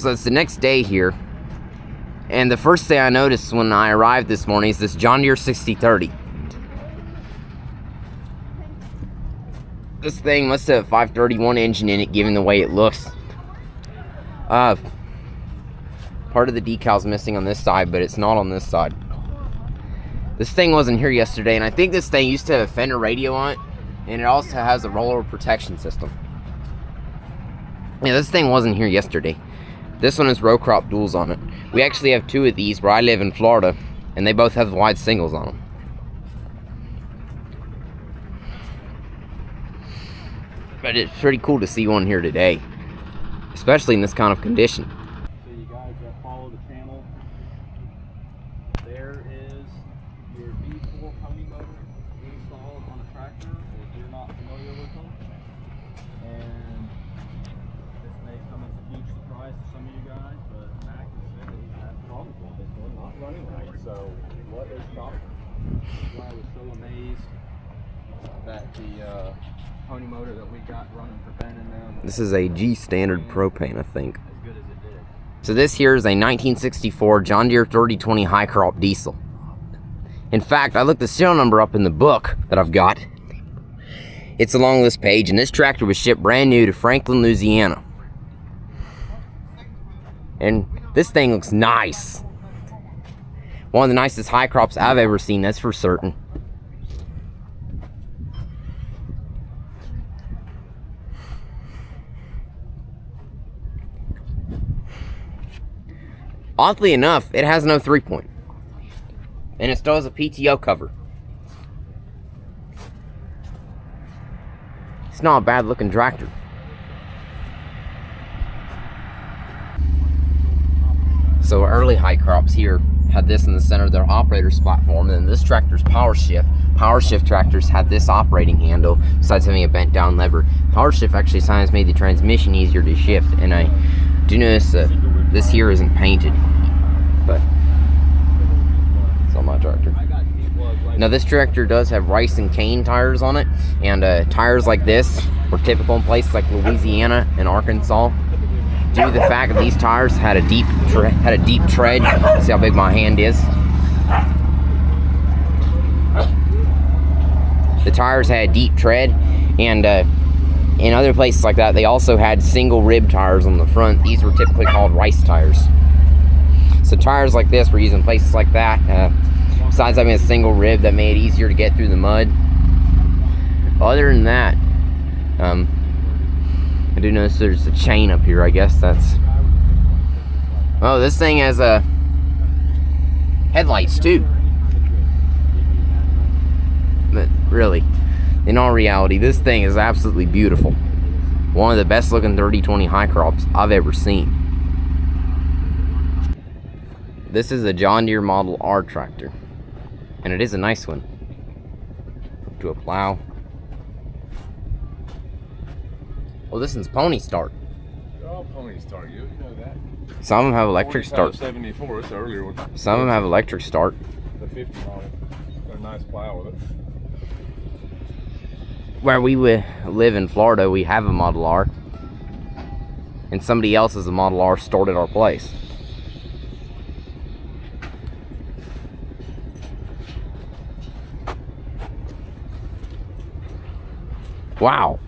So it's the next day here, and the first thing I noticed when I arrived this morning is this John Deere 6030. This thing must have a 531 engine in it, given the way it looks. Part of the decal's missing on this side, but it's not on this side. This thing wasn't here yesterday, and I think this thing used to have a Fender radio on it, and it also has a rollover protection system. Yeah, this thing wasn't here yesterday. This one has row crop duals on it. We actually have two of these where I live in Florida, and they both have wide singles on them. But it's pretty cool to see one here today, especially in this kind of condition. So you guys that follow the channel, there is your V4 pony motor installed on a tractor if you're not familiar with them. And this may come as a huge surprise to some of you guys, but Mac has said that he's had problems with this one not running right. So what is stopping? That's why I was so amazed that the pony motor that we got running for Ben and them. This is a G standard propane, I think. As good as it did. So this here is a 1964 John Deere 3020 high crop diesel. In fact, I looked the serial number up in the book that I've got. It's along this page, and this tractor was shipped brand new to Franklin, Louisiana. And this thing looks nice. One of the nicest high crops I've ever seen, that's for certain. Oddly enough, it has no 3-point. And it still has a PTO cover. It's not a bad looking tractor. So early high crops here had this in the center of their operator's platform, and then this tractor's power shift. Power shift tractors had this operating handle besides having a bent down lever. Power shift actually sometimes made the transmission easier to shift, and I do notice that this here isn't painted, but it's on my tractor. Now this tractor does have rice and cane tires on it, and tires like this were typical in places like Louisiana and Arkansas. Due to the fact that these tires had a deep tread. See how big my hand is? The tires had a deep tread, and in other places like that, they also had single rib tires on the front. These were typically called rice tires. So tires like this were used in places like that. Besides having a single rib that made it easier to get through the mud. Other than that, I do notice there's a chain up here. I guess that's... Oh, this thing has headlights too. But really, in all reality, this thing is absolutely beautiful. One of the best looking 3020 high crops I've ever seen. This is a John Deere Model R tractor, and it is a nice one. To a plow. Well, this one's pony start. They're all pony start, you know that. Some of them have electric start. 74, it's the earlier one. Some of them have electric start. The 50 model. Got a nice plow with it. Where we live in Florida, we have a Model R, and somebody else has a Model R stored at our place. Wow,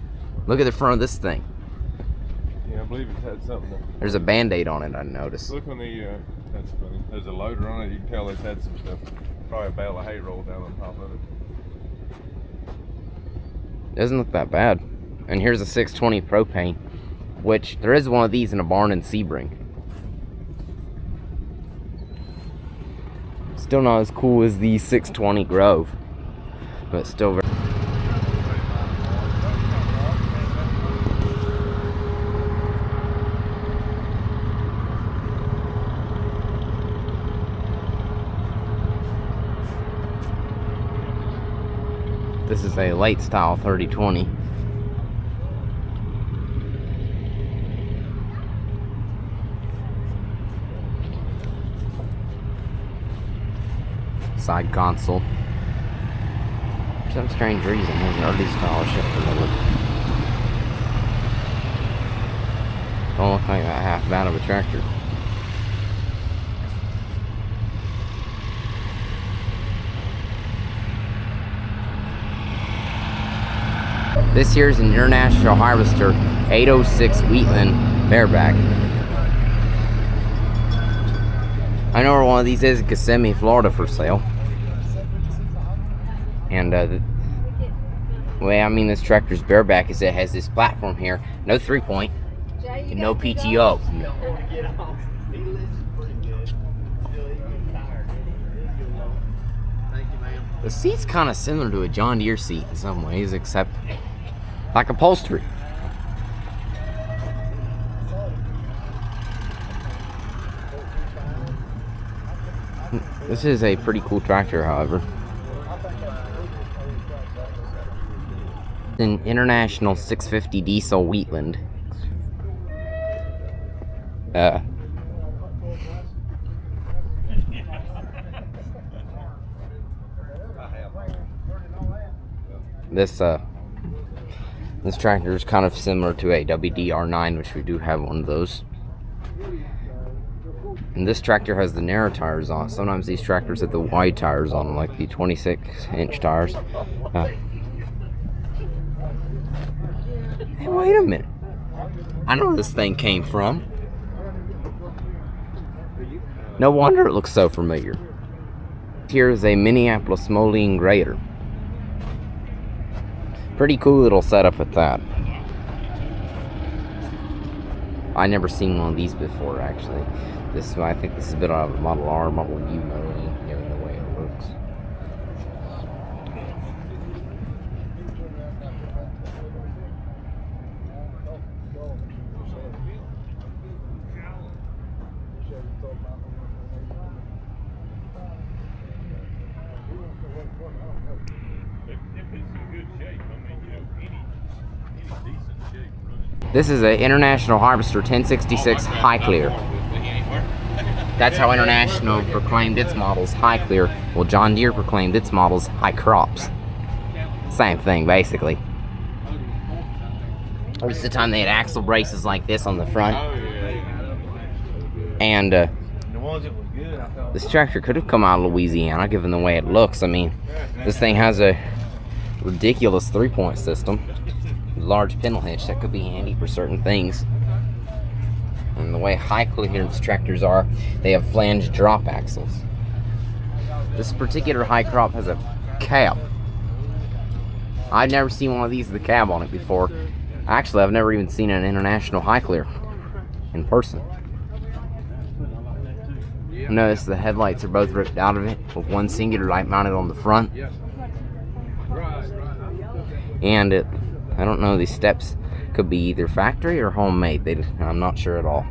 look at the front of this thing. Yeah, I believe it's had something. There's a Band-Aid on it, I noticed. Look on the, that's funny. There's a loader on it. You can tell it's had some stuff. Probably a bale of hay rolled down on top of it. Doesn't look that bad. And here's a 620 propane, which there is one of these in a barn in Sebring. Still not as cool as the 620 Grove, but still very... This is a late style 3020. Side console. For some strange reason, there's an early style shit. Don't look like that half bad of a tractor. This here's an International Harvester 806 Wheatland bareback. I know where one of these is in Kissimmee, Florida for sale. And the way I mean this tractor's bareback is it has this platform here, no 3-point, and no PTO. The seat's kind of similar to a John Deere seat in some ways, except like upholstery. This is a pretty cool tractor, however. It's an International 650 diesel Wheatland. This tractor is kind of similar to a WDR9, which we do have one of those. And this tractor has the narrow tires on. Sometimes these tractors have the wide tires on, like the 26-inch tires. Hey, wait a minute. I know where this thing came from. No wonder it looks so familiar. Here is a Minneapolis Moline grader. Pretty cool little setup at that. I never seen one of these before, actually. I think this is a bit of a Model R, Model U Moline, given the way it looks. This is an International Harvester 1066 High Clear. That's how International proclaimed its models High Clear. Well, John Deere proclaimed its models High Crops. Same thing, basically. Most of the time they had axle braces like this on the front. And this tractor could have come out of Louisiana, given the way it looks. I mean, this thing has a ridiculous 3-point system. Large pintle hitch that could be handy for certain things. And the way high clearance tractors are, they have flange drop axles. This particular high crop has a cab. I've never seen one of these with a cab on it before. Actually, I've never even seen an International High Clear in person. Notice the headlights are both ripped out of it, with one singular light mounted on the front. And I don't know, these steps could be either factory or homemade. I'm not sure at all.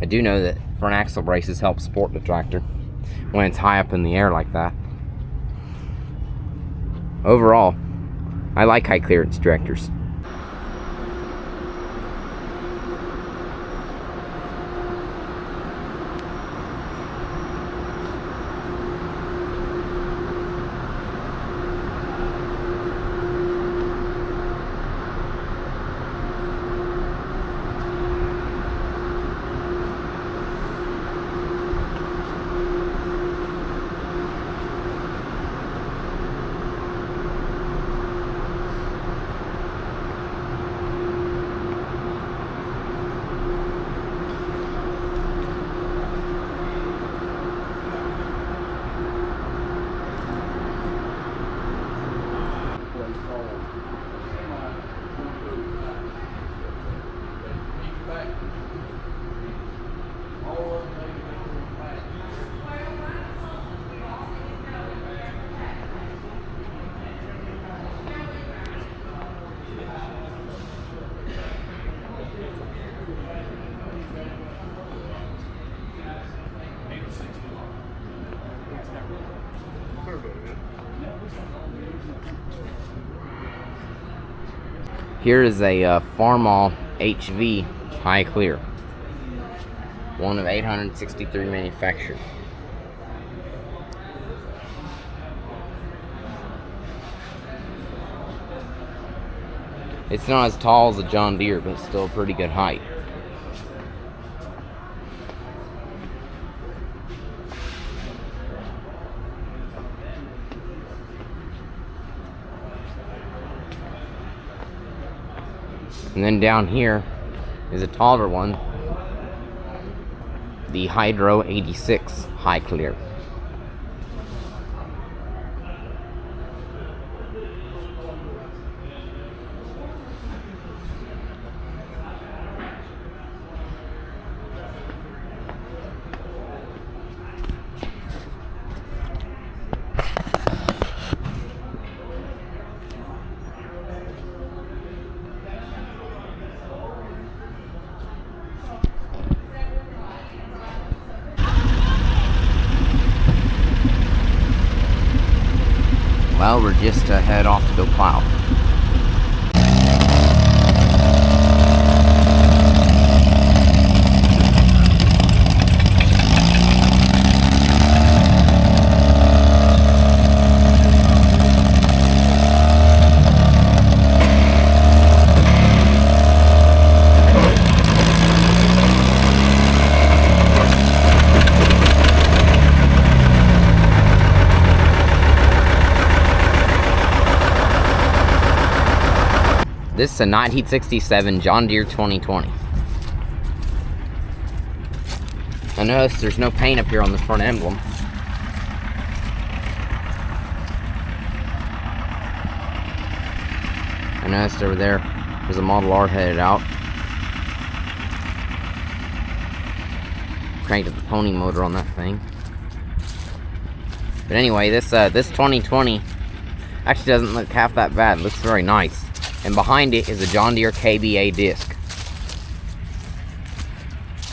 I do know that front axle braces help support the tractor when it's high up in the air like that. Overall, I like high clearance tractors. Here is a Farmall HV High Clear, one of 863 manufactured. It's not as tall as a John Deere, but it's still a pretty good height. And then down here is a taller one, the Hydro 86 High Clear. Well, we're just to head off to go plow. This is a 1967 John Deere 2020. I noticed there's no paint up here on the front emblem. I noticed over there's a Model R headed out. Cranked up the pony motor on that thing. But anyway, this 2020 actually doesn't look half that bad. It looks very nice. And behind it is a John Deere KBA disc.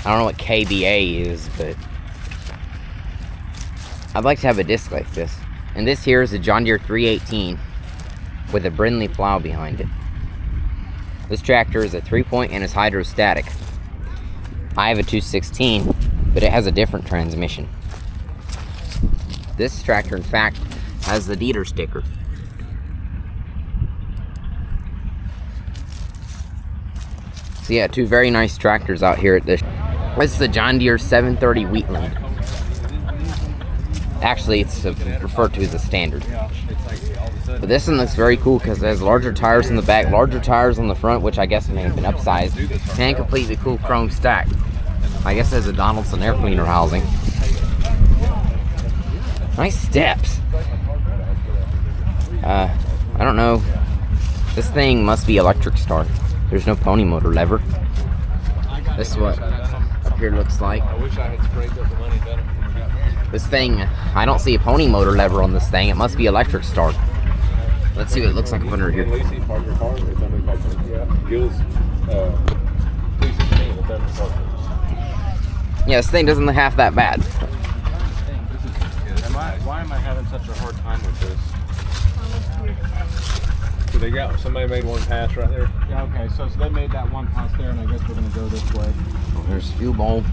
I don't know what KBA is, but I'd like to have a disc like this. And this here is a John Deere 318 with a Brindley plow behind it. This tractor is a 3-point and is hydrostatic. I have a 216, but it has a different transmission. This tractor, in fact, has the Dieter sticker. So yeah, two very nice tractors out here at this. This is a John Deere 730 Wheatland. Actually, it's referred to as a standard. But this one looks very cool because it has larger tires in the back, larger tires on the front, which I guess may have been upsized, and completely cool chrome stack. I guess there's a Donaldson air cleaner housing. Nice steps. I don't know. This thing must be electric start. There's no pony motor lever. This is what up here looks like. I wish I had sprayed up the money better when we got married. This thing, I don't see a pony motor lever on this thing. It must be electric start. Let's see what it looks like up under here. Lacey parked her car. It's under the Gills, 316. It's under the car. Yeah, this thing doesn't look half that bad. Why am I having such a hard time with this? So they got, somebody made one pass right there. Yeah, okay, so they made that one pass there, and I guess we're going to go this way. Oh, there's fuel bulb.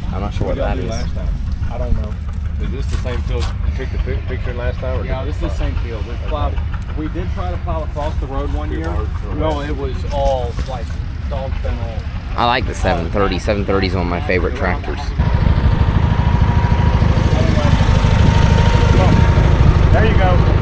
I'm not sure what that is. Last time? I don't know. Is this the same field you took the picture in last time? Or Yeah, this is the same field. We plowed. We did try to plow across the road one year. No, it was all like dog fennel. I like the 730. 730 is one of my favorite tractors. There you go.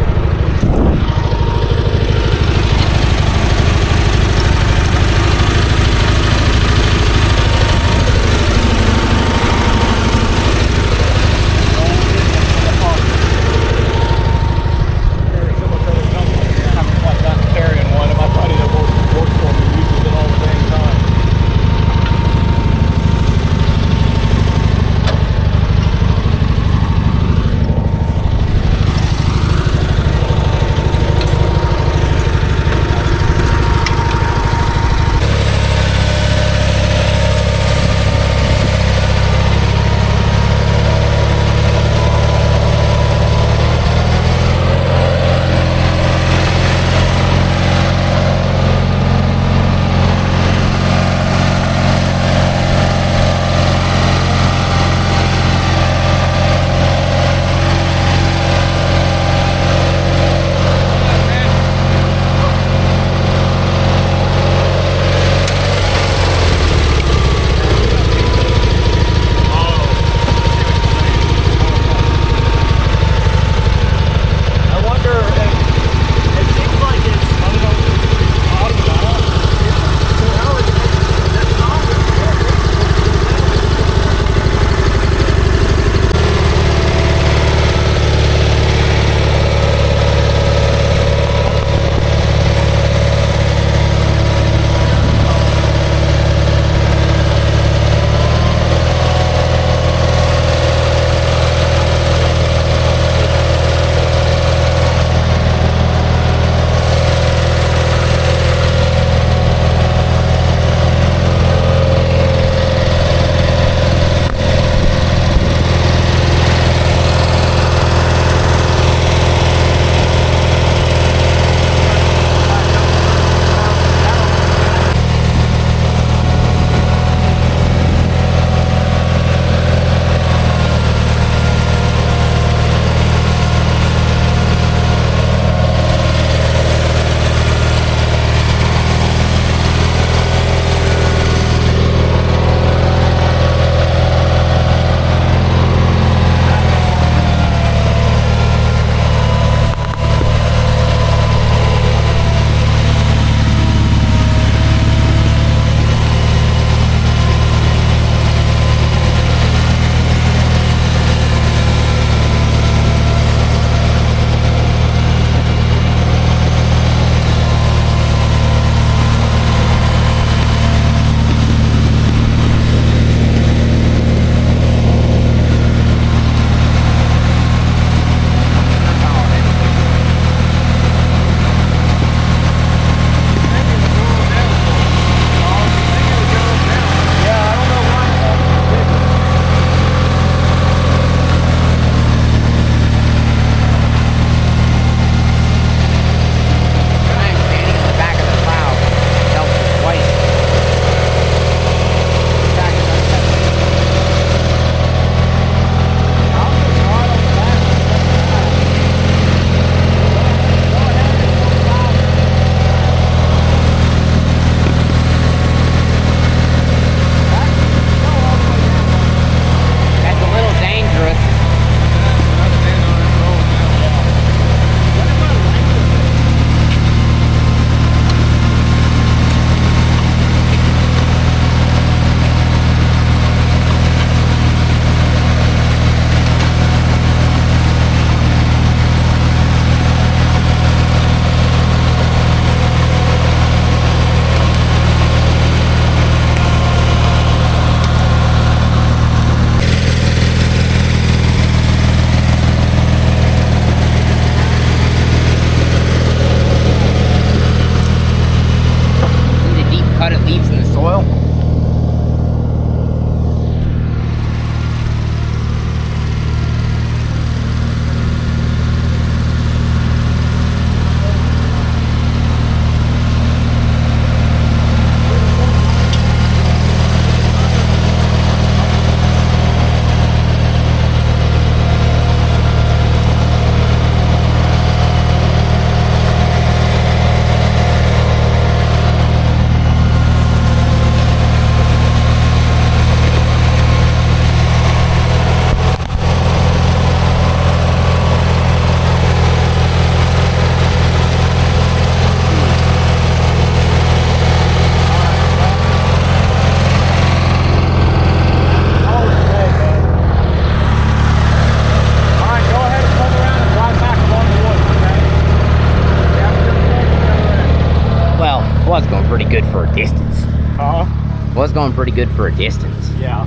pretty good for a distance. Yeah.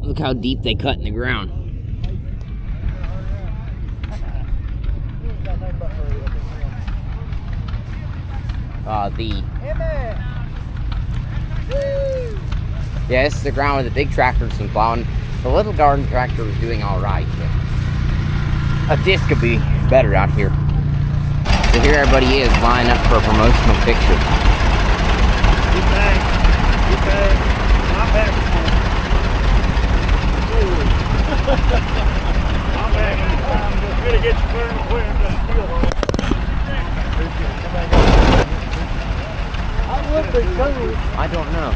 Look how deep they cut in the ground. Yeah, this is the ground where the big tractor's been plowing. The little garden tractor was doing all right. A disc could be better out here. So here everybody is lining up for a promotional picture. Get back. Not back. Not back. I'm just gonna get you clear and clear and just feel on it. I would be cool. I don't know.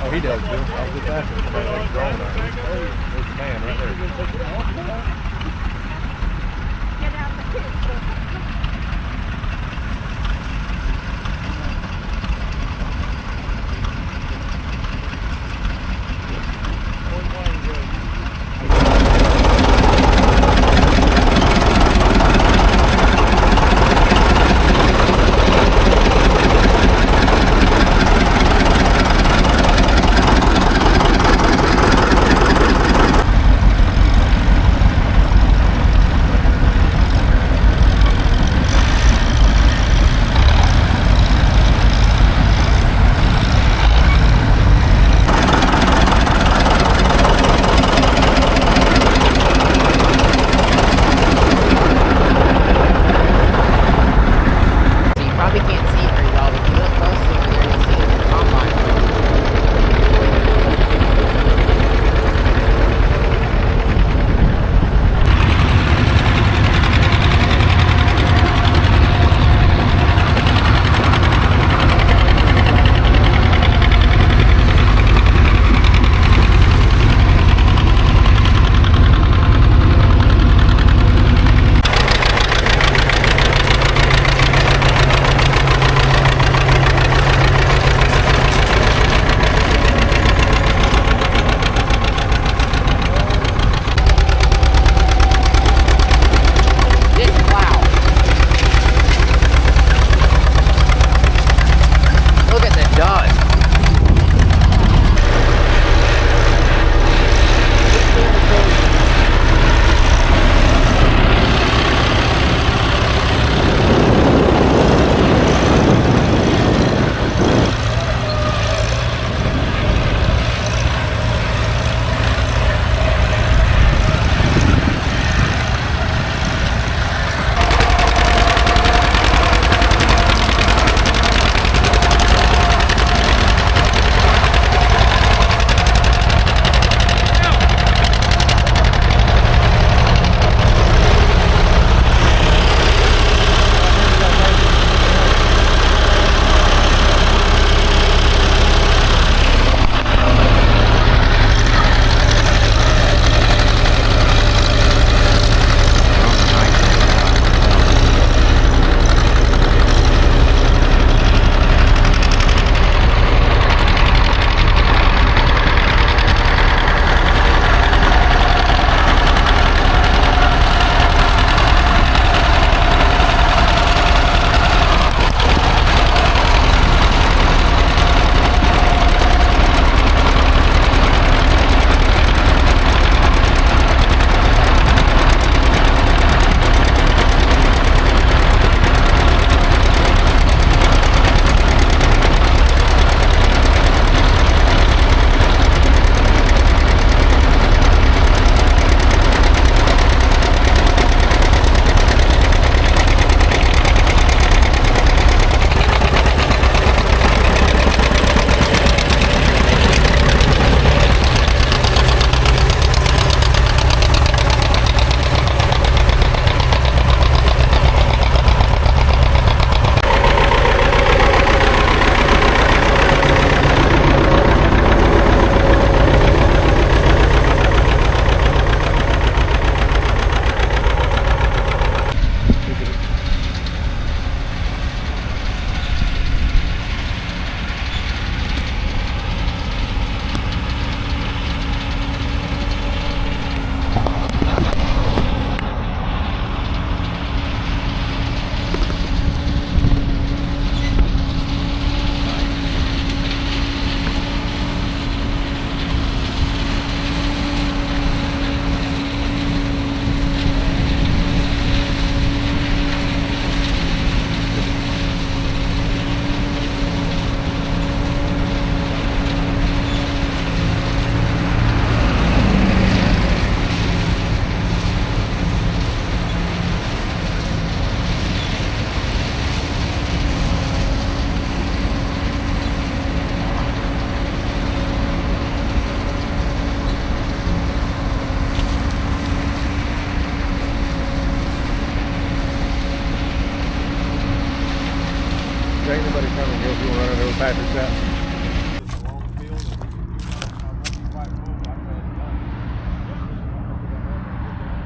Oh, he does, too. I was just asking if somebody like drone out here. There's a man right there. Get out the kids.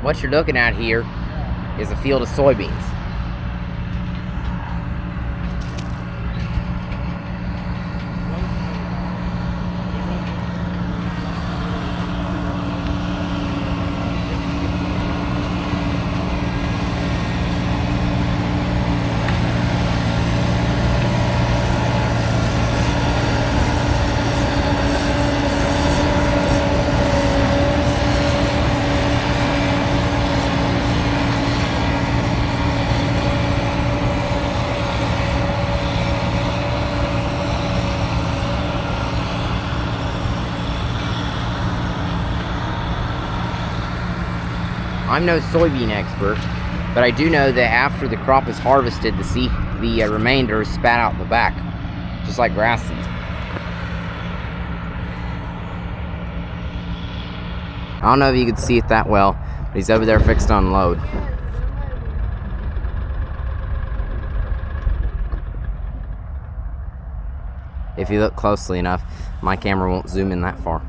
what you're looking at here is a field of soybeans. I'm no soybean expert, but I do know that after the crop is harvested, the remainder is spat out the back, just like grass seed. I don't know if you can see it that well, but he's over there fixed to unload. If you look closely enough, my camera won't zoom in that far.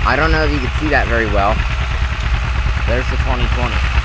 I don't know if you can see that very well. There's the 2020.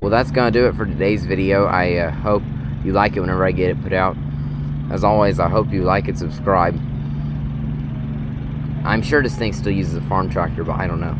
Well, that's gonna do it for today's video. I hope you like it whenever I get it put out. As always, I hope you like and subscribe. I'm sure this thing still uses a farm tractor, but I don't know.